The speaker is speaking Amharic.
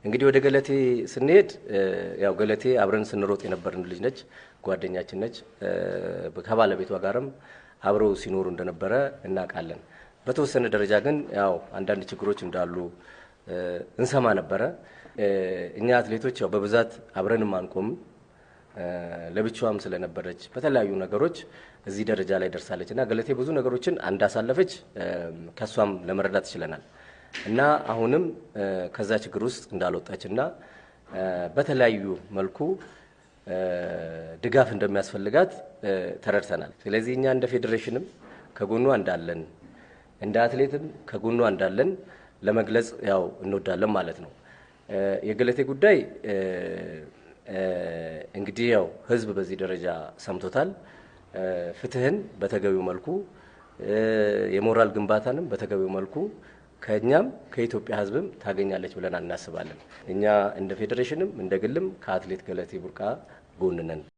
እንግዲህ ወደ ገለቴ ስንሄድ ያው ገለቴ አብረን ስንሮጥ የነበርን ልጅ ነች፣ ጓደኛችን ነች። ከባለቤቷ ጋርም አብረው ሲኖሩ እንደነበረ እናውቃለን። በተወሰነ ደረጃ ግን ያው አንዳንድ ችግሮች እንዳሉ እንሰማ ነበረ። እኛ አትሌቶች ያው በብዛት አብረንም አንቆም ለብቻዋም ስለነበረች በተለያዩ ነገሮች እዚህ ደረጃ ላይ ደርሳለችና ገለቴ ብዙ ነገሮችን እንዳሳለፈች ከሷም ለመረዳት ይችላል። እና አሁንም ከዛ ችግር ውስጥ እንዳልወጣችና በተለያዩ መልኩ ድጋፍ እንደሚያስፈልጋት ተረድተናል። ስለዚህ እኛ እንደ ፌዴሬሽንም ከጎኗ እንዳለን እንደ አትሌትም ከጎኗ እንዳለን ለመግለጽ ያው እንወዳለን ማለት ነው። የገለቴ ጉዳይ እንግዲህ ያው ህዝብ በዚህ ደረጃ ሰምቶታል። ፍትህን በተገቢው መልኩ የሞራል ግንባታንም በተገቢው መልኩ ከኛም ከኢትዮጵያ ህዝብም ታገኛለች ብለን እናስባለን። እኛ እንደ ፌዴሬሽንም እንደ ግልም ከአትሌት ገለቴ ቡርቃ ጎን ነን።